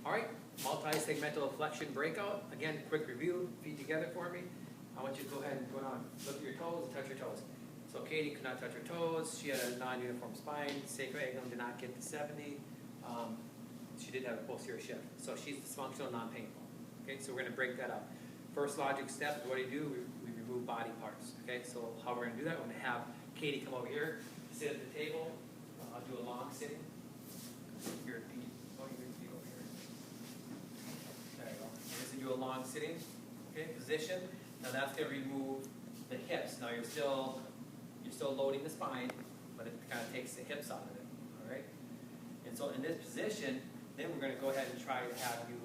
All right, multi-segmental flexion breakout. Again, quick review, feet together for me. I want you to go ahead and go on, look at your toes and touch your toes. So Katie could not touch her toes. She had a non-uniform spine. Sacroiliac did not get to 70. She did have a posterior shift. So she's dysfunctional, non-painful. Okay, so we're going to break that up. First logic step is what do you do? We remove body parts. Okay, so how we're going to do that? We're going to have Katie come over here, sit at the table, do a long sitting. Your feet, your feet over here. There you go. This is do a long sitting. Okay, position. Now that's going to remove the hips. Now you're still loading the spine, but it kind of takes the hips out of it. All right. And so in this position, then we're going to go ahead and try to have you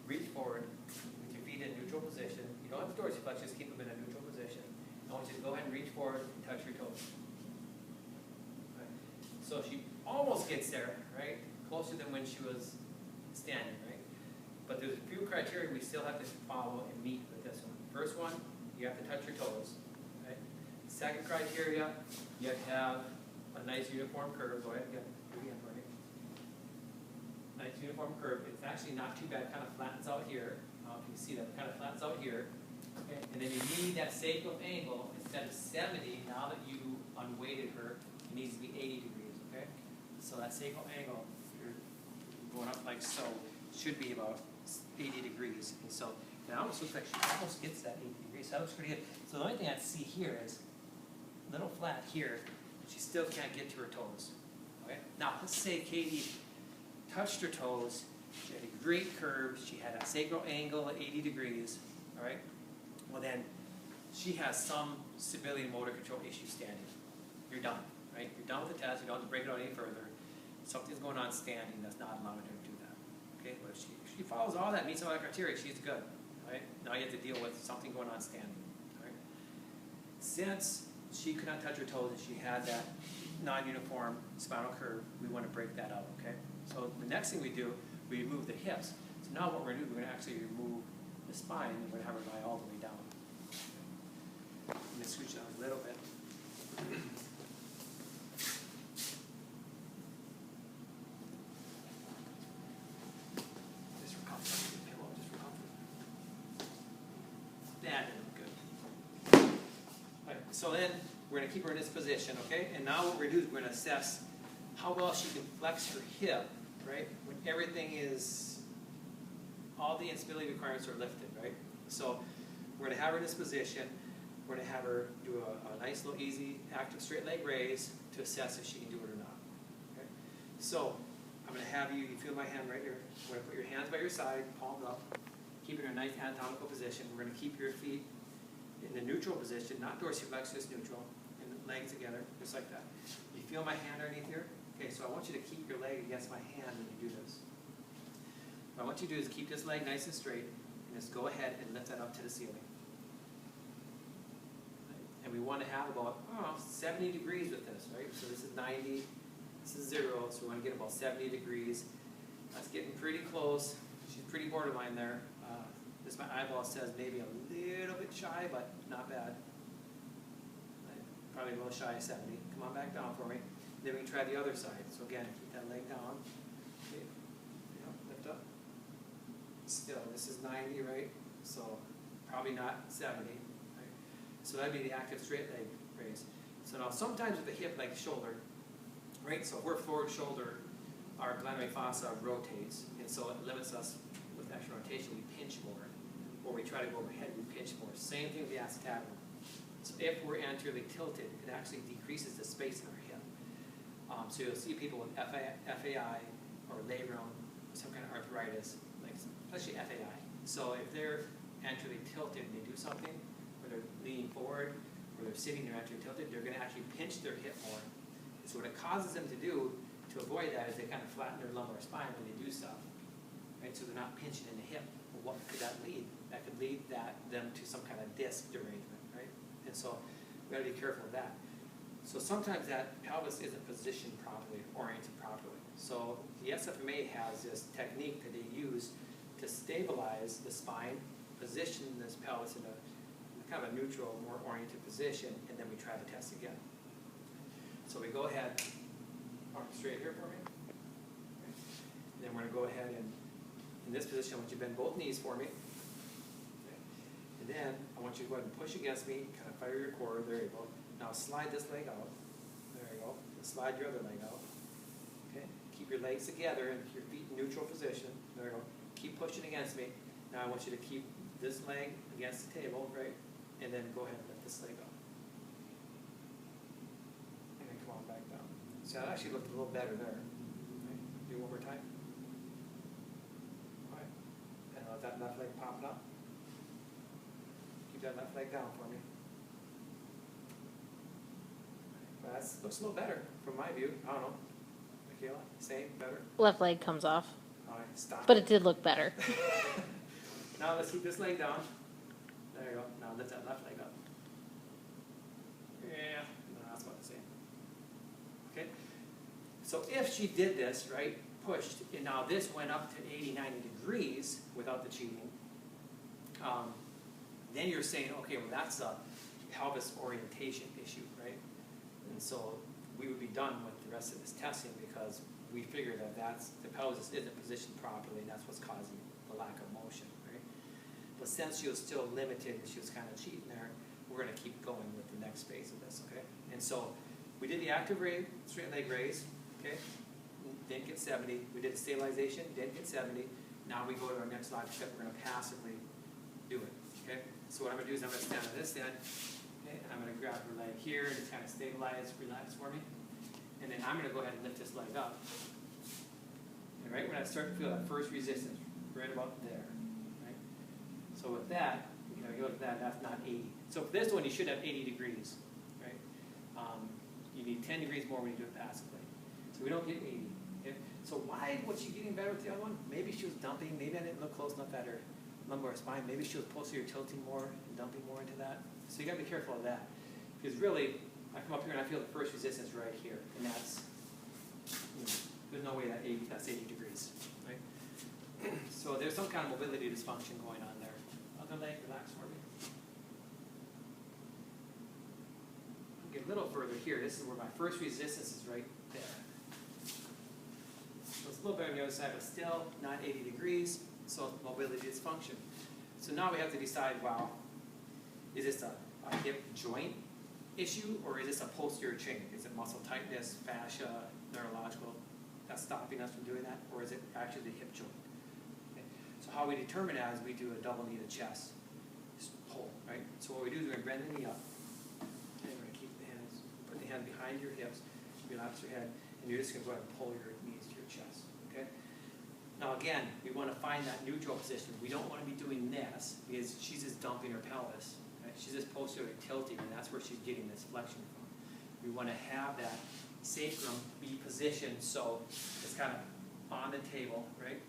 reach forward with your feet in neutral position. You don't have to dorsiflex, just keep them in a neutral position. I want you to go ahead and reach forward and touch your toes. Right. So she almost gets there, right? Closer than when she was standing, right? But there's a few criteria we still have to follow and meet with this one. First one, you have to touch your toes. Right? Second criteria, you have to have a nice uniform curve. Go ahead and do it again for me. Nice uniform curve. It's actually not too bad. It kind of flattens out here. If you see that, it kind of flattens out here. Okay? And then you need that sacral angle. Instead of 70, now that you unweighted her, it needs to be 80 degrees. Okay? So that sacral angle, if you're going up like so, should be about 80 degrees. And so it almost looks like she almost gets that 80 degrees. So that looks pretty good. So the only thing I see here is a little flat here, but she still can't get to her toes. Okay? Now let's say Katie touched her toes. She had a great curve. She had a sacral angle at 80 degrees. All right. Well then, she has some stability and motor control issue standing. You're done. Right? You're done with the test. You don't have to break it out any further. Something's going on standing that's not allowing her to do that. Okay. But if she follows all that, meets all that criteria, she's good. Right? Now you have to deal with something going on standing. Right? Since she could not touch her toes and she had that non-uniform spinal curve, we want to break that out. Okay. So the next thing we do, we remove the hips. So now what we're going to do, we're going to actually remove the spine and we're going to have her lie all the way down. I'm going to switch it out a little bit. Just for comfort. Pillow, just for comfort. That didn't look good. All right, so then we're going to keep her in this position, okay? And now what we're going to do is we're going to assess how well she can flex her hip, right? When everything is, all the instability requirements are lifted, right? So we're going to have her in this position. We're going to have her do a nice, little, easy, active straight leg raise to assess if she can do it or not. Okay? So I'm going to have you feel my hand right here. We're going to put your hands by your side, palms up, keeping her in a nice anatomical position. We're going to keep your feet in the neutral position, not dorsiflex, just neutral, and the legs together, just like that. You feel my hand underneath here? Okay, so I want you to keep your leg against my hand when you do this. What I want you to do is keep this leg nice and straight, and just go ahead and lift that up to the ceiling. And we want to have about 70 degrees with this, right? So this is 90, this is 0, so we want to get about 70 degrees. That's getting pretty close. She's pretty borderline there. This my eyeball says maybe a little bit shy, but not bad. Right? Probably a little shy of 70. Come on back down for me. Then we can try the other side. So again, keep that leg down. Okay. Lift up. Still, this is 90, right? So probably not 70. Right? So that'd be the active straight leg raise. So now sometimes with the hip, like the shoulder, right? So if we're forward shoulder, our glenoid fossa rotates, and so it limits us with extra rotation. We pinch more, or we try to go overhead. We pinch more. Same thing with the acetabulum. So if we're anteriorly tilted, it actually decreases the space in our hip. So you'll see people with FAI or labrum, some kind of arthritis, like especially FAI. So if they're anteriorly tilted and they do something, or they're leaning forward, or they're sitting there anteriorly tilted, they're going to actually pinch their hip more. And so what it causes them to do to avoid that is they kind of flatten their lumbar spine when they do stuff. Right? So they're not pinching in the hip. Well, what could that lead? That could lead them to some kind of disc derangement, right? And so we got to be careful of that. So sometimes that pelvis isn't positioned properly, oriented properly. So the SFMA has this technique that they use to stabilize the spine, position this pelvis in a kind of a neutral, more oriented position, and then we try the test again. So we go ahead, arm straight here for me. Okay. Then we're going to go ahead and In this position, I want you to bend both knees for me. Okay. And then I want you to go ahead and push against me, kind of fire your core. There you go. Now slide this leg out. There you go. Slide your other leg out. Okay. Keep your legs together and your feet in neutral position. There you go. Keep pushing against me. Now I want you to keep this leg against the table, right? And then go ahead and lift this leg up. And then come on back down. So that actually looked a little better there. Right. Do one more time. All right. And let that left leg pop up. Keep that left leg down for me. That looks a little better from my view. I don't know. Michaela, same, better? Left leg comes off. All right, stop. But it did look better. Now let's keep this leg down. There you go. Now lift that left leg up. Yeah, no, that's about the same. Okay. So if she did this, right, pushed, and now this went up to 80, 90 degrees without the cheating, then you're saying, okay, well that's a pelvis orientation issue, right? And so we would be done with the rest of this testing because we figure that the pelvis isn't positioned properly and that's what's causing the lack of motion, right? But since she was still limited and she was kind of cheating there, we're going to keep going with the next phase of this, okay? And so we did the active raise, straight leg raise, okay? Didn't get 70. We did the stabilization, didn't get 70. Now we go to our next logic step. We're going to passively do it, okay? So what I'm going to do is I'm going to stand on this end, okay? And I'm going to grab her leg here and just kind of stabilize, relax for me. And then I'm going to go ahead and lift this leg up. And right when I start to feel that first resistance, right about there, right? So with that, you look at that, that's not 80. So for this one, you should have 80 degrees, right? You need 10 degrees more when you do it passively. So we don't get 80. Okay? So why was she getting better with the other one? Maybe she was dumping. Maybe I didn't look close enough at her lumbar spine. Maybe she was posterior tilting more and dumping more into that. So you got to be careful of that. Because really, I come up here and I feel the first resistance right here. And that's, there's no way that's 80 degrees, right? So there's some kind of mobility dysfunction going on there. Other leg, relax for me. I'll get a little further here. This is where my first resistance is right there. So it's a little better on the other side, but still not 80 degrees. So mobility dysfunction. So now we have to decide, wow, is this a hip joint issue or is this a posterior chain? Is it muscle tightness, fascia, neurological that's stopping us from doing that, or is it actually the hip joint? Okay. So how we determine that is we do a double knee to chest pull, right? So what we do is we're going to bend the knee up, and we're going to keep the hands, put the hand behind your hips, relax your head, and you're just going to go ahead and pull your knees to your chest, okay? Now again, we want to find that neutral position. We don't want to be doing this because she's just dumping her pelvis. Right? She's just posterior tilting, and that's where she's getting this flexion from. We want to have that sacrum be positioned so it's kind of on the table, right?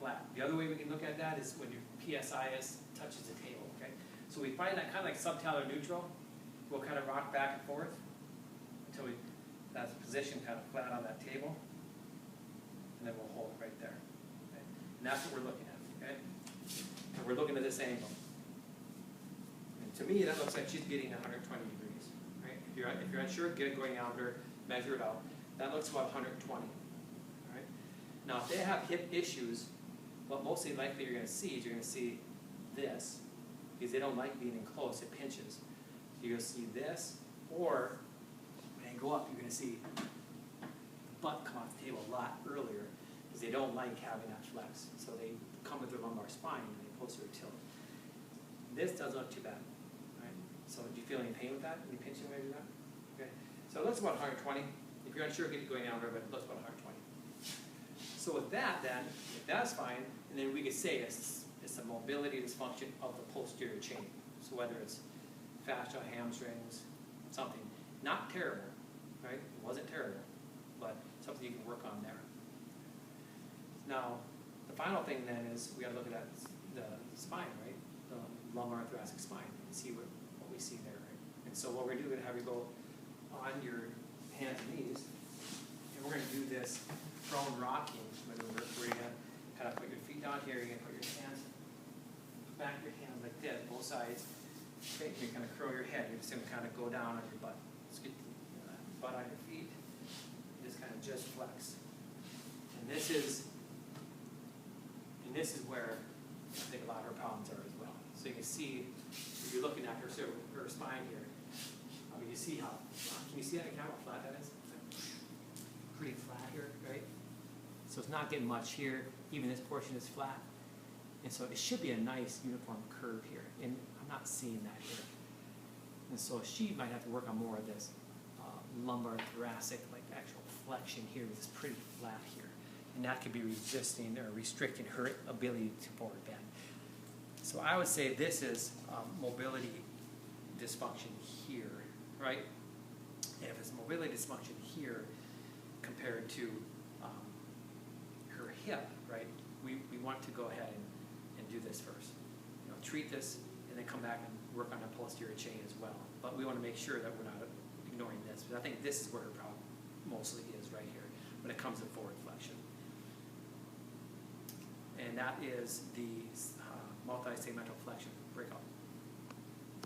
Flat. The other way we can look at that is when your PSI touches the table, okay? So we find that kind of like subtalar neutral. We'll kind of rock back and forth until that's positioned kind of flat on that table. And then we'll hold it right there. Okay? And that's what we're looking at, okay? And we're looking at this angle. And to me, that looks like she's getting 120 degrees, right? If you're unsure, get a goniometer, measure it out. That looks about 120, all right? Now, if they have hip issues, what mostly likely you're going to see is you're going to see this, because they don't like being in close, it pinches. So you're going to see this, or when they go up, you're going to see butt come off the table a lot earlier because they don't like having that flex. So they come with their lumbar spine and they posterior tilt. This doesn't look too bad, right? So do you feel any pain with that? Any pinching when you do that? Okay. So it looks about 120. If you're unsure, get it going down a little bit, it looks about 120. So with that then, if that's fine, and then we could say it's a mobility dysfunction of the posterior chain. So whether it's fascia, hamstrings, something. Not terrible, right? It wasn't terrible, but something you can work on there. Now, the final thing then is we got to look at the spine, right? The lumbar and thoracic spine, and see what we see there, right? And so what we're going to do is have you go on your hands and knees, and we're going to do this prone rocking maneuver where you're going to kind of put your feet down here, you're going to put your hands back your hands like this, both sides. Okay, you're going to curl your head. You're just going to kind of go down on your butt. Let's get the butt on your feet. Just kind of just flex. And this is And this is where I think a lot of her problems are as well. So you can see, if you're looking at her spine here, you see how, can you see that how flat that is? Pretty flat here, right? So it's not getting much here. Even this portion is flat. And so it should be a nice uniform curve here. And I'm not seeing that here. And so she might have to work on more of this lumbar thoracic, like actual flexion here, which is pretty flat here. And that could be resisting or restricting her ability to forward bend. So I would say this is mobility dysfunction here, right? And if it's mobility dysfunction here compared to her hip, right, we want to go ahead and do this first. You know, treat this and then come back and work on a posterior chain as well. But we want to make sure that we're not ignoring this. But I think this is where her problem mostly is right here when it comes to forward flexion. And that is the multi-segmental flexion.